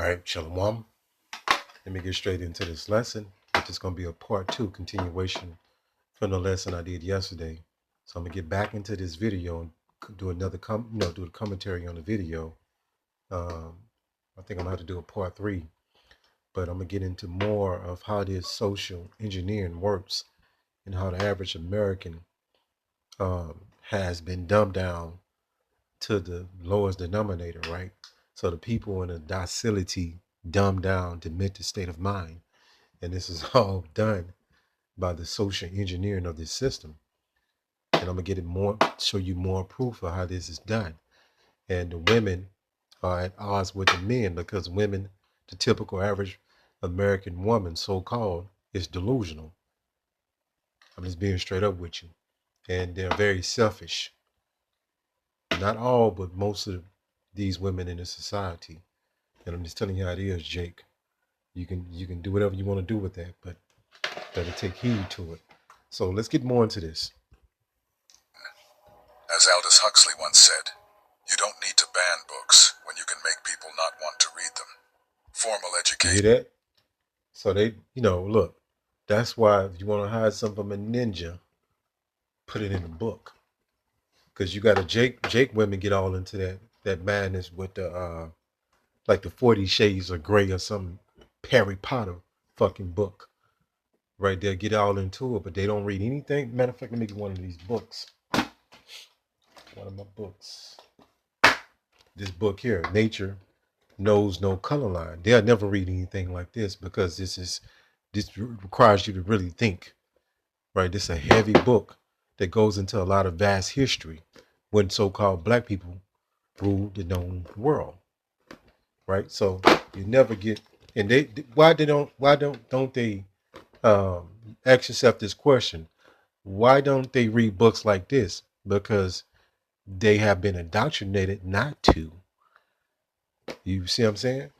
All right, Shalom. Let me get straight into this lesson. Which is going to be a part two continuation from the lesson I did yesterday. So I'm gonna get back into this video and do another do a commentary on the video. Um, I think I'm gonna have to do a part three, but I'm gonna get into more of how this social engineering works and how the average American has been dumbed down to the lowest denominator, right? So the people in a docility dumbed down to mental state of mind. And this is all done by the social engineering of this system. And I'm gonna show you more proof of how this is done. And the women are at odds with the men because women, the typical average American woman, so-called, is delusional. I'm just being straight up with you. And they're very selfish. Not all, but most of these women in the society. And I'm just telling you how it is, Jake. You can do whatever you want to do with that, but better take heed to it. So let's get more into this. As Aldous Huxley once said, you don't need to ban books when you can make people not want to read them. Formal You education. hear that? So they, look, that's why if you want to hide something from a ninja, put it in a book. Because you got to Jake women get all into that madness with the like the 40 Shades of Grey or some Harry Potter fucking book. Right there, get all into it, but they don't read anything. Matter of fact, let me get one of these books. One of my books. This book here, Nature Knows No Color Line. They'll never read anything like this because this requires you to really think. Right? This is a heavy book that goes into a lot of vast history when so-called black people ruled the known world. Right? So you never get and they don't they ask yourself this question? Why don't they read books like this? Because they have been indoctrinated not to. You see what I'm saying?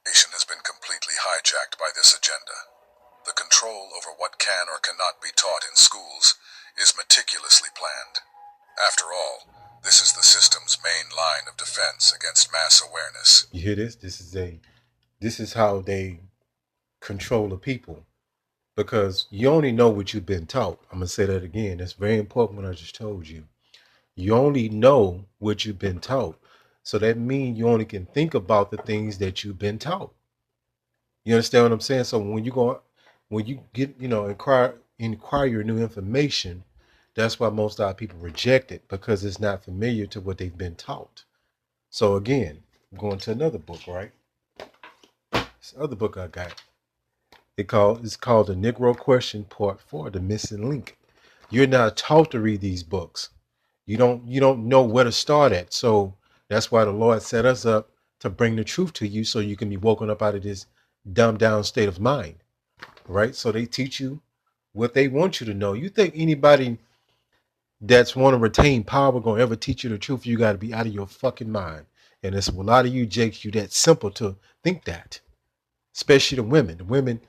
Has been completely hijacked by this agenda. The control over what can or cannot be taught in schools is meticulously planned. After all, this is the system's main line of defense against mass awareness. You hear this? This is how they control the people. Because you only know what you've been taught. I'm gonna say that again. That's very important what I just told you. You only know what you've been taught. So that means you only can think about the things that you've been taught. You understand what I'm saying? So when you get, inquire new information, that's why most of our people reject it because it's not familiar to what they've been taught. So again, I'm going to another book, right? This other book I got. It's called The Negro Question Part 4, The Missing Link. You're not taught to read these books. You don't know where to start at. So that's why the Lord set us up to bring the truth to you so you can be woken up out of this dumbed down state of mind. Right? So they teach you what they want you to know. You think anybody that's want to retain power gonna ever teach you the truth? You got to be out of your fucking mind. And it's a lot of you Jakes, you that simple to think that. Especially the women. The women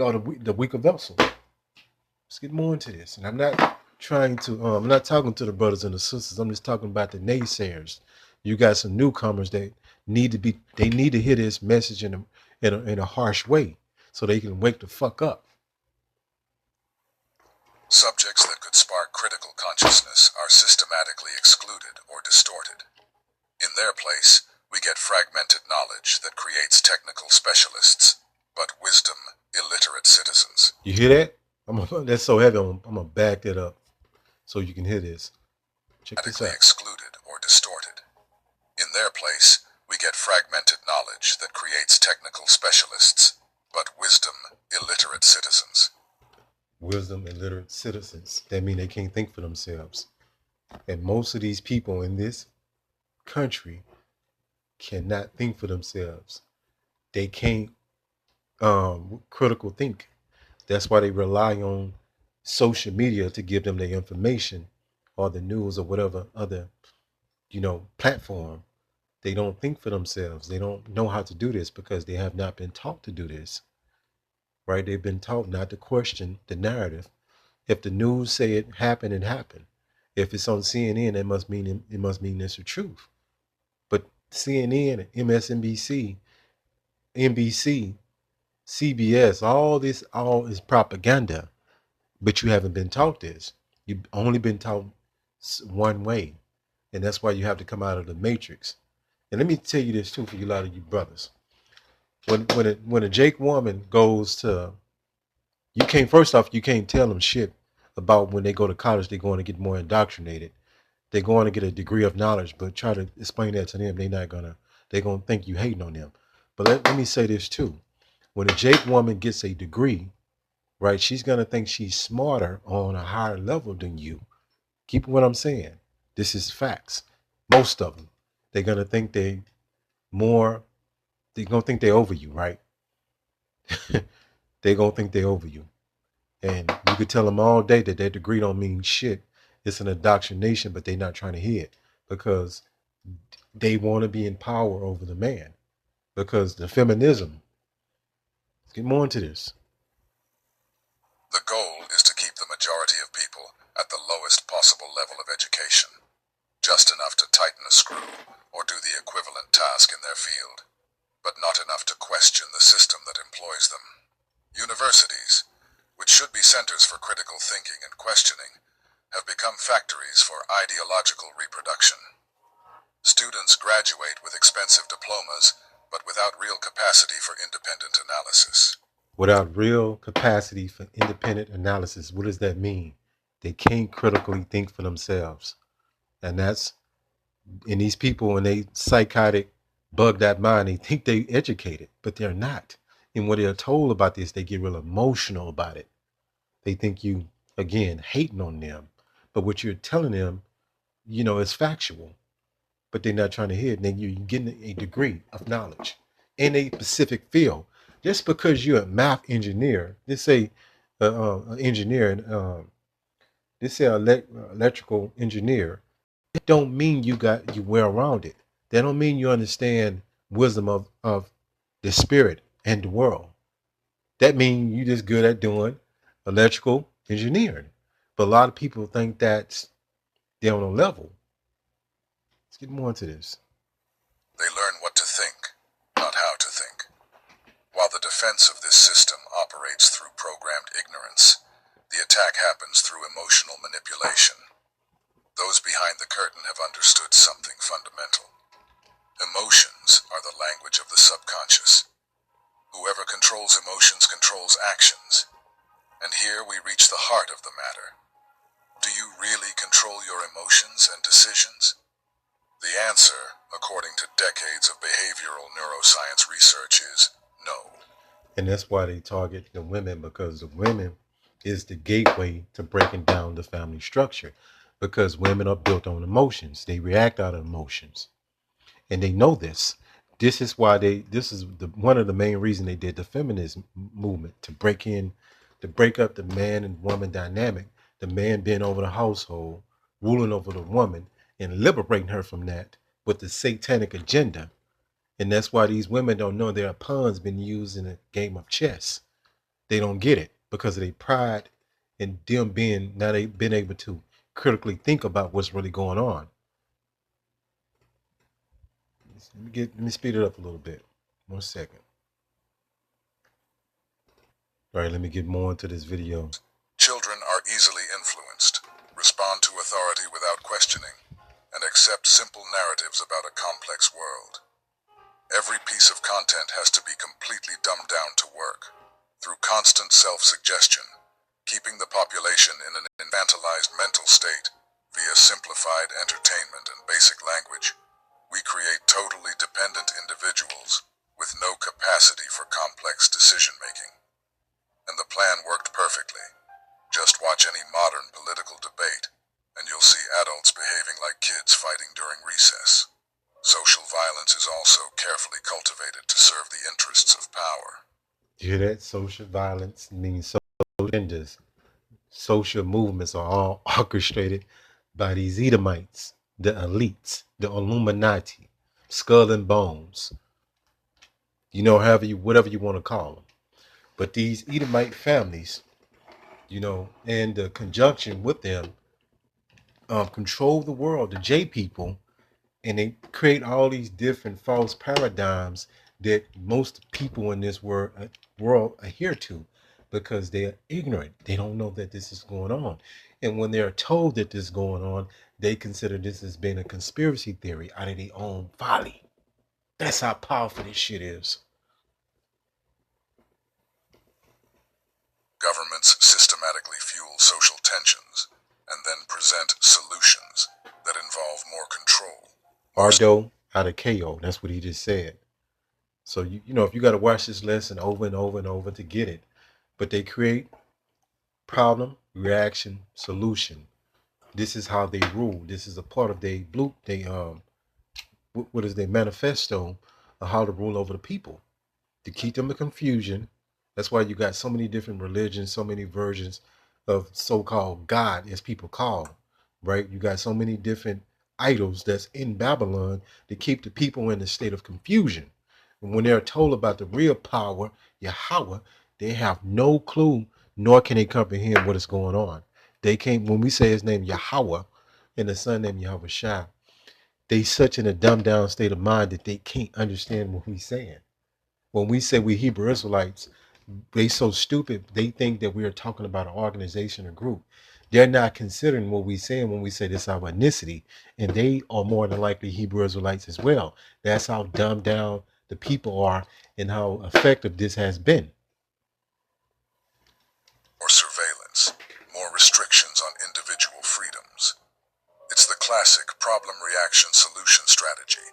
are the weaker vessel. Let's get more into this. And I'm not trying to I'm not talking to the brothers and the sisters. I'm just talking about the naysayers. You got some newcomers that need to hear this message in a harsh way so they can wake the fuck up. Subjects that could spark critical consciousness are systematically excluded or distorted. In their place, we get fragmented knowledge that creates technical specialists, but wisdom, illiterate citizens. You hear that? That's so heavy. I'm gonna back that up so you can hear this. Check this out. Excluded or distorted. In their place, we get fragmented knowledge that creates technical specialists, but wisdom, illiterate citizens. Wisdom, illiterate citizens. That means they can't think for themselves. And most of these people in this country cannot think for themselves. They can't critical think. That's why they rely on social media to give them their information or the news or whatever other, platform. They don't think for themselves. They don't know how to do this because they have not been taught to do this. Right? They've been taught not to question the narrative. If the news say it happened, it happened. If it's on CNN, it must mean it's the truth. But CNN, MSNBC, NBC, CBS, all is propaganda. But you haven't been taught this. You've only been taught one way. And that's why you have to come out of the matrix. And let me tell you this too for you, a lot of you brothers. When a Jake woman goes to, you can't, first off, you can't tell them shit about when they go to college, they're going to get more indoctrinated. They're going to get a degree of knowledge, but try to explain that to them, they're going to think you hating on them. But let me say this too. When a Jake woman gets a degree, right, she's going to think she's smarter on a higher level than you. Keep what I'm saying. This is facts. Most of them. They're going to think they're going to think they're over you, right? They're going to think they're over you. And you could tell them all day that their degree don't mean shit. It's an indoctrination, but they're not trying to hear it because they want to be in power over the man. Because the feminism, let's get more into this. The goal is to keep the majority of people at the lowest possible level of education, just enough to tighten a screw or do the equivalent task in their field, but not enough to question the system that employs them. Universities, which should be centers for critical thinking and questioning, have become factories for ideological reproduction. Students graduate with expensive diplomas, but without real capacity for independent analysis. Without real capacity for independent analysis, what does that mean? They can't critically think for themselves. And these people, when they psychotic, bug that mind, they think they educated, but they're not. And when they're told about this, they get real emotional about it. They think you, again, hating on them. But what you're telling them, is factual. But they're not trying to hear it. And then you're getting a degree of knowledge in a specific field. Just because you're a math engineer, let's say electrical engineer, it don't mean you well rounded. That don't mean you understand wisdom of the spirit and the world. That means you just good at doing electrical engineering. But a lot of people think that's they're on a level. Let's get more into this. They learn what to think, not how to think. While the defense of this system operates through programmed ignorance, the attack happens through emotional manipulation. Those behind the curtain have understood something fundamental. Emotions are the language of the subconscious. Whoever controls emotions controls actions. And here we reach the heart of the matter. Do you really control your emotions and decisions? The answer, according to decades of behavioral neuroscience research, is no. And that's why they target the women, because the women is the gateway to breaking down the family structure. Because women are built on emotions. They react out of emotions. And they know this. This is why one of the main reasons they did the feminism movement, to break up the man and woman dynamic, the man being over the household, ruling over the woman, and liberating her from that with the satanic agenda. And that's why these women don't know their pawns been used in a game of chess. They don't get it because of their pride and them now they've been able to critically think about what's really going on. Let me speed it up a little bit. 1 second. All right, let me get more into this video. Children are easily influenced, respond to authority without questioning, and accept simple narratives about a complex world. Every piece of content has to be completely dumbed down to work. Through constant self-suggestion, keeping the population in an infantilized mental state via simplified entertainment and basic language, we create totally dependent individuals with no capacity for complex decision-making. And the plan worked perfectly. Just watch any modern political debate, and you'll see adults behaving like kids fighting during recess. Social violence is also carefully cultivated to serve the interests of power. You hear that? Social violence means social agendas. Social movements are all orchestrated by these Edomites, the elites, the Illuminati, skull and bones. Whatever you want to call them. But these Edomite families, and the conjunction with them, control the world. The J people, And they create all these different false paradigms that most people in this world adhere to because they're ignorant. They don't know that this is going on. And when they're told that this is going on, they consider this as being a conspiracy theory out of their own folly. That's how powerful this shit is. Governments systematically fuel social tensions and then present solutions that involve more control. Ardo out of KO. That's what he just said. So you know if you got to watch this lesson over and over and over to get it, but they create problem, reaction, solution. This is how they rule. This is a part of their blue. They what is their manifesto of how to rule over the people to keep them in confusion. That's why you got so many different religions, so many versions of so-called God, as people call, right? You got so many different idols that's in Babylon to keep the people in a state of confusion. And when they're told about the real power, Yahweh, they have no clue, nor can they comprehend what is going on. They can't, when we say his name Yahweh and the son named Yahweh Shai, they such in a dumbed down state of mind that they can't understand what we're saying. When we say we Hebrew Israelites, they so stupid, they think that we are talking about an organization or group. They're not considering what we're saying when we say this our ethnicity. And they are more than likely Hebrew Israelites as well. That's how dumbed down the people are and how effective this has been. More surveillance, more restrictions on individual freedoms. It's the classic problem reaction solution strategy.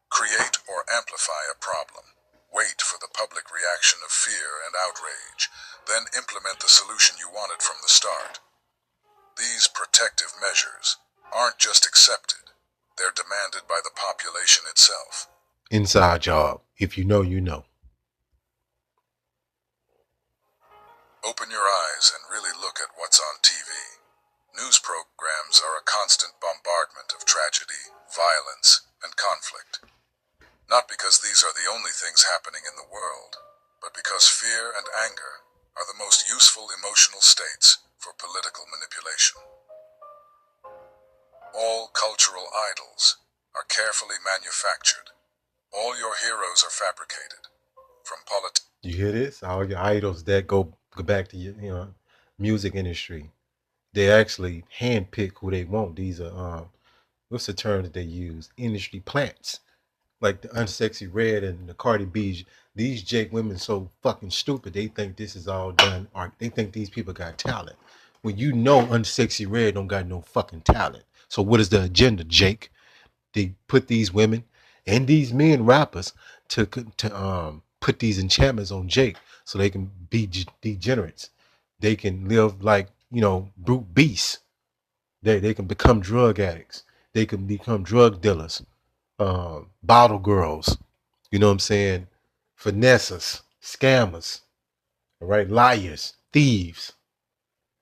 Create or amplify a problem. Wait for the public reaction of fear and outrage, then implement the solution you wanted from the start. These protective measures aren't just accepted, they're demanded by the population itself. Inside job. If you know, you know. Open your eyes and really look at what's on TV. News programs are a constant bombardment of tragedy, violence, and conflict. Not because these are the only things happening in the world, but because fear and anger are the most useful emotional states for political manipulation. All cultural idols are carefully manufactured. All your heroes are fabricated. From politics. You hear this? All your idols that go back to your music industry. They actually handpick who they want. These are what's the term that they use? Industry plants. Like the Unsexy Red and the Cardi B. These Jake women so fucking stupid. They think this is all done art. They think these people got talent. When you know Unsexy Red don't got no fucking talent. So what is the agenda, Jake? They put these women and these men rappers to put these enchantments on Jake so they can be degenerates. They can live like, brute beasts. They can become drug addicts. They can become drug dealers, bottle girls, you know what I'm saying? Finessers, scammers, all right, liars, thieves.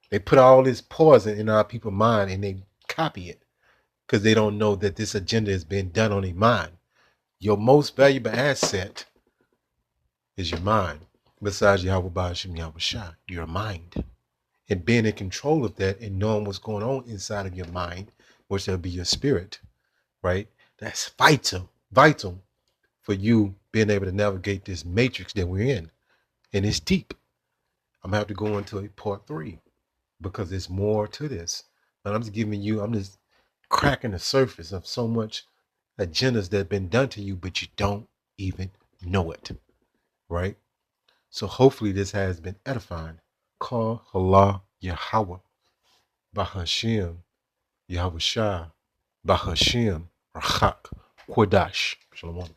They put all this poison in our people's mind and they copy it because they don't know that this agenda is being done on their mind. Your most valuable asset is your mind. Besides Yahweh Bashim Yahweh Shah, your mind. And being in control of that and knowing what's going on inside of your mind, which will be your spirit, right? That's vital for you being able to navigate this matrix that we're in. And it's deep. I'm gonna have to go into a part 3 because there's more to this. And I'm just cracking the surface of so much agendas that have been done to you, but you don't even know it, right? So hopefully this has been edifying. Call Allah Yahweh, Bahashim, Yahweh Shah, Bahashim, Rachak, Kodash. Shalom.